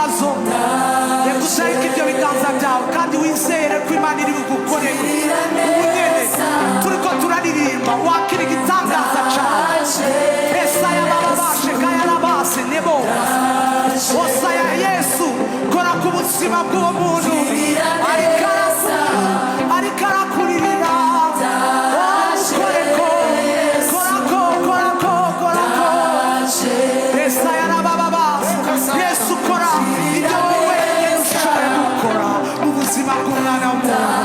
ibibazo reka uzareke ibyo biganza byawe kandi wizere ko Imana iri bugukorere ubunyene turiko turaririmba wakira igitangaza cawe Esaya bababashe kayarabase nebo Osaya Yesu kora ku buzima bw'uwo muntu ariko arakuririra Esaya bababase Yesu kora ibyo wowe ushoboye gukora mu buzima bw'umwana w'umuntu